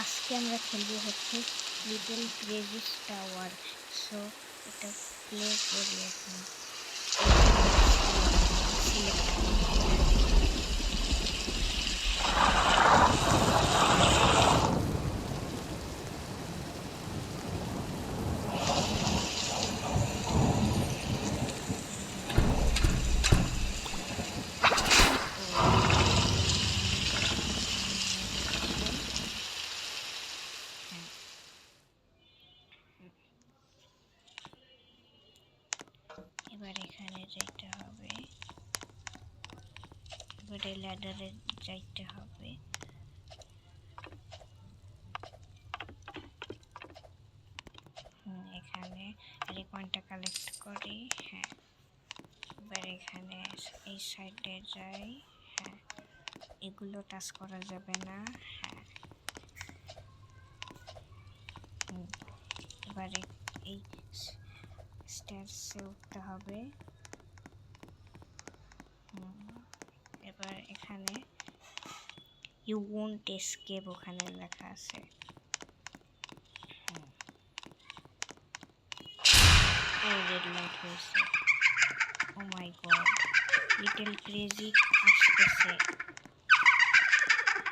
আজকে আমরা খেলবো হচ্ছে লিটল ক্রেজি টাওয়ার। সো এটা প্লে করি এখন। এবার এখানে যাইতে হবে, এবারে ল্যাডারে যাইতে হবে। এখানে রিকয়েনটা কালেক্ট করি। হ্যাঁ, এবার এখানে এই সাইডে যাই। হ্যাঁ, এগুলো টাচ করা যাবে না। হ্যাঁ, এবারে এই স্টেয়ারসে উঠতে হবে। এবার এখানে ইউ ওয়ন্ট এসকেপ ওখানে লেখা আছে। রেড লাইট হয়েছে। ও মাই গড, লিটল ক্রেজি আসতেছে।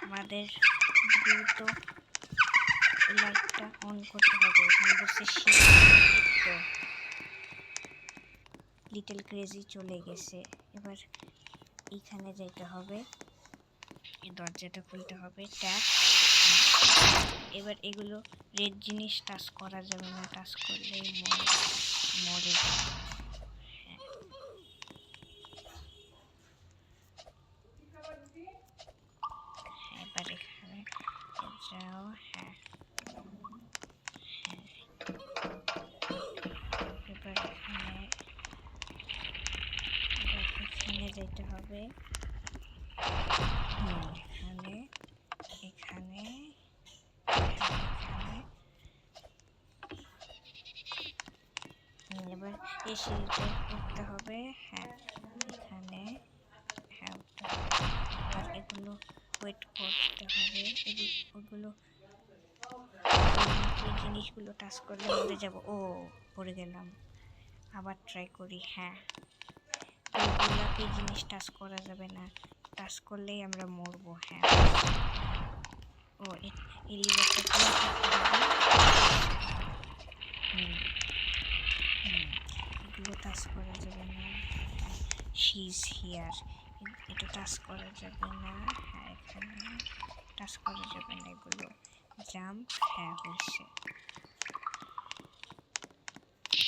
আমাদের দ্রুত লাইটটা অন করতে হবে। এখানে বসে তো লিটল ক্রেজি চলে গেছে। এবার এখানে যেতে হবে, এই দরজাটা খুলতে হবে। ট্যাপ। এবার এগুলো রেড জিনিস টাচ করা যাবে না, টাচ করলেই মরে যাবে। এবার এখানে যাও। হ্যাঁ, এবার এখানে যেতে হবে। এখানে এখানে এবার এই সিঁড়িতে উঠতে হবে। হ্যাঁ, এখানে হ্যাঁ উঠতে হবে। আর এগুলো ওয়েট করতে হবে। ওগুলো এই জিনিসগুলো টাচ করলে মরে যাব। ও পড়ে গেলাম, আবার ট্রাই করি। হ্যাঁ, এই জিনিস টাচ করা যাবে না, টাচ করলেই আমরা মরবো। হ্যাঁ, ও এই লিভারটা এগুলো টাচ করা যাবে না। শি ইজ হিয়ার, এটা টাচ করা যাবে না। হ্যাঁ, এখানে টাচ করা যাবে না। এগুলো জাম্প। হ্যাঁ হয়েছে।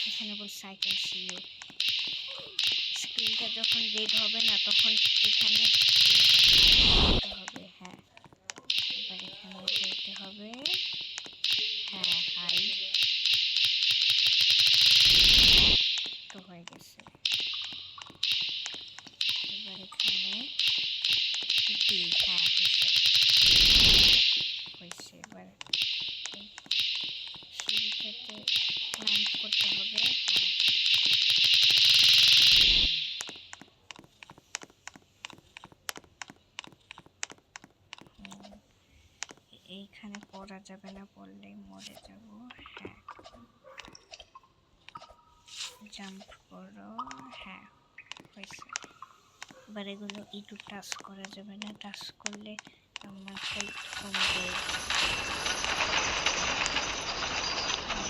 এখানে বলছে আই ক্যান সি ইউ। স্ক্রিনটা যখন রেড হবে না তখন এখানে হবে। হ্যাঁ, এবার এখানে যেতে হবে। হ্যাঁ, হাইড তো হয়ে গেছে। এবার এখানে হ্যাঁ হয়েছে। এবার সিঁড়িটাতে ক্লাইম্ব করতে হবে। হ্যাঁ, এইখানে পড়া যাবে না, পড়লেই মরে যাব। হ্যাঁ, জাম্প করো। হ্যাঁ হয়েছে। এবার এগুলো একটু টাচ করা যাবে না, টাচ করলে আমার হেল্প কমবে।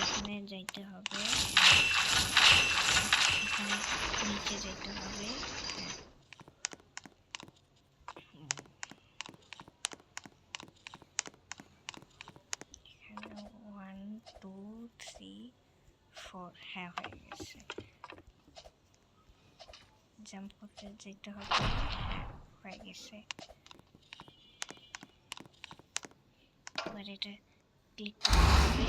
এখানে যাইতে হবে। এখানে নিচে যাইতে হবে। এখানে 1 2 3 4 হ্যাঁ হয়ে গেছে। জাম্প করতে যেতে হবে। হ্যাঁ হয়ে গেছে। এবার এটা ক্লিক করতে হবে।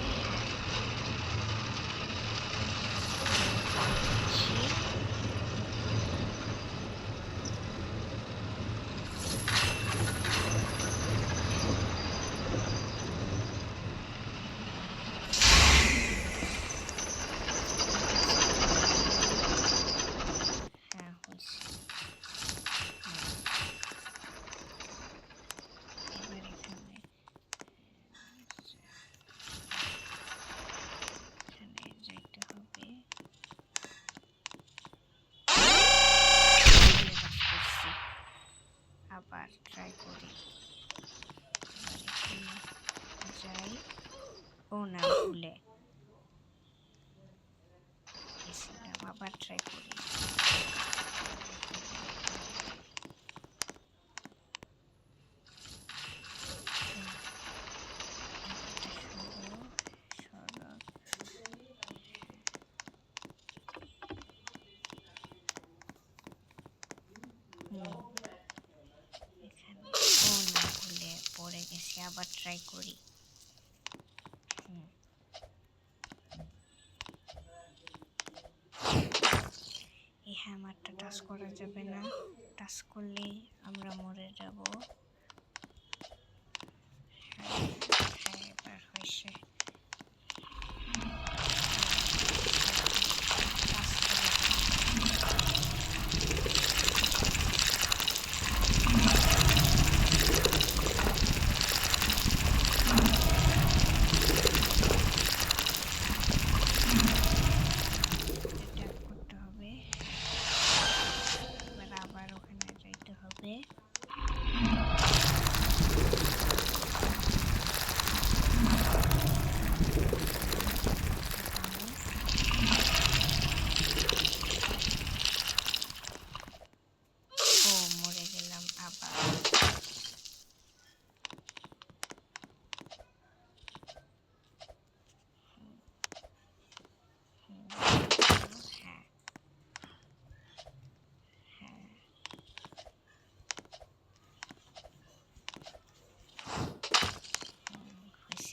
ট্রাই করি। পড়ে গেছি, আবার ট্রাই করি। এই হ্যামারটা টাচ করা যাবে না, টাচ করলেই আমরা মরে যাব। হ্যাঁ, এবার হয়েছে।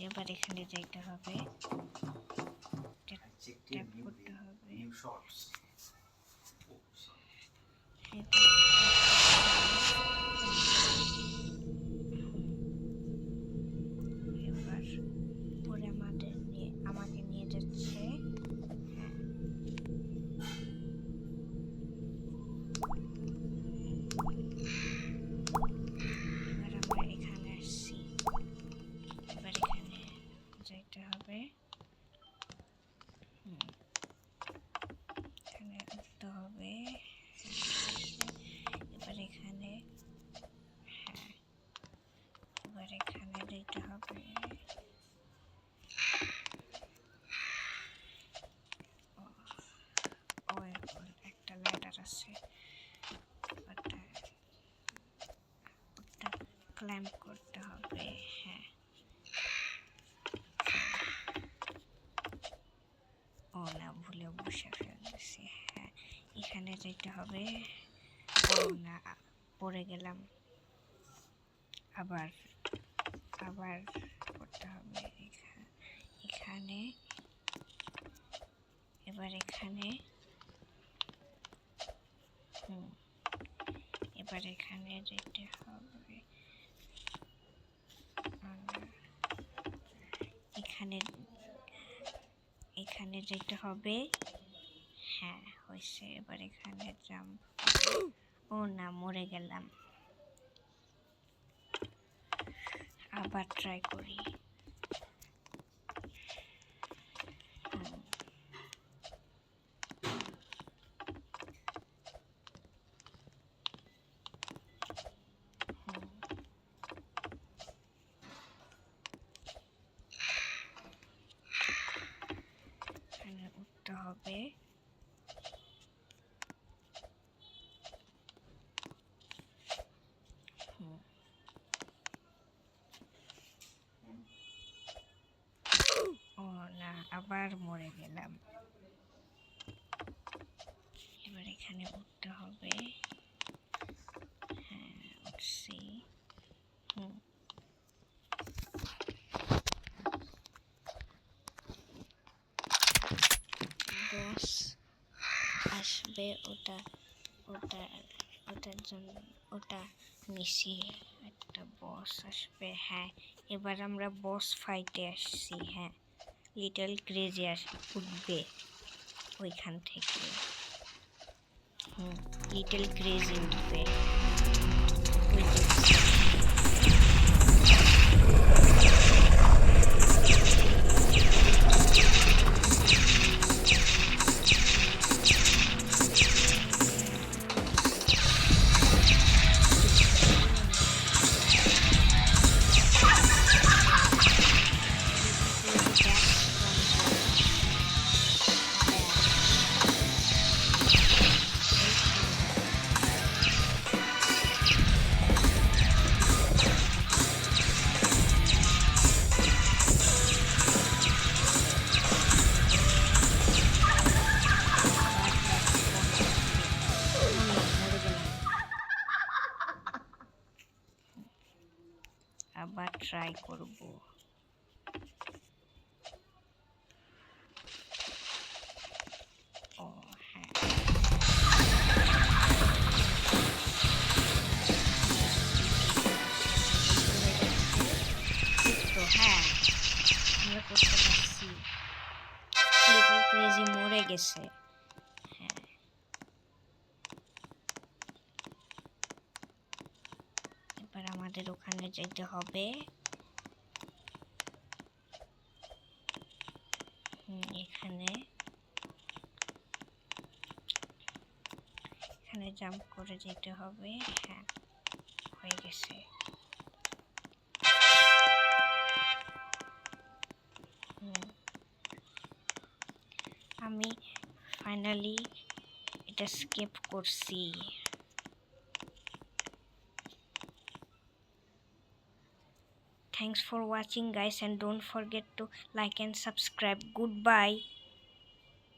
এবার এখানে যাইতে হবে, ট্যাপ করতে হবে। এবার পরে আমাকে নিয়ে যাচ্ছে। এবার আমরা এখানে আসছি, এবার এখানে যাইতে হবে, এখানে উঠতে হবে। এবার এখানে, হ্যাঁ, এবার এখানে যাইতে হবে। একটা ল্যাডার আছে, ওটা ক্লাইম্ব করতে হবে। হ্যাঁ, ও না, ভুলে বসে ফেলতেছি। হ্যাঁ, এখানে যেতে হবে। ও না, পড়ে গেলাম। আবার করতে হবে এখানে। এবার এখানে, এবার এখানে যেতে হবে। এখানে যেতে হবে। হ্যাঁ, হয়েছে। এবার এখানে জাম্প। ও না, মরে গেলাম। আবার ট্রাই করি। এখানে উঠতে হবে। ও না, আবার মরে গেলাম। এবার এখানে উঠতে হবে। হ্যাঁ, উঠছি। বস আসবে, ওটার জন্য ওটা নিচে একটা বস আসবে। হ্যাঁ, এবার আমরা বস ফাইটে আসছি। হ্যাঁ, লিটল ক্রেজি উঠবে ওইখান থেকে। লিটল ক্রেজি উঠবে। ট্রাই করব। ও হ্যাঁ, তো হ্যাঁ আমরা করতে পারছি। স্লিপার ক্রেজি মরে গেছে। হ্যাঁ, এবার আমাদের ওখানে যেতে হবে। এখানে এখানে জাম্প করে যেতে হবে। হ্যাঁ, হয়ে গেছে। আমি ফাইনালি এটা স্কিপ করছি। Thanks for watching guys, and don't forget to like and subscribe. Goodbye.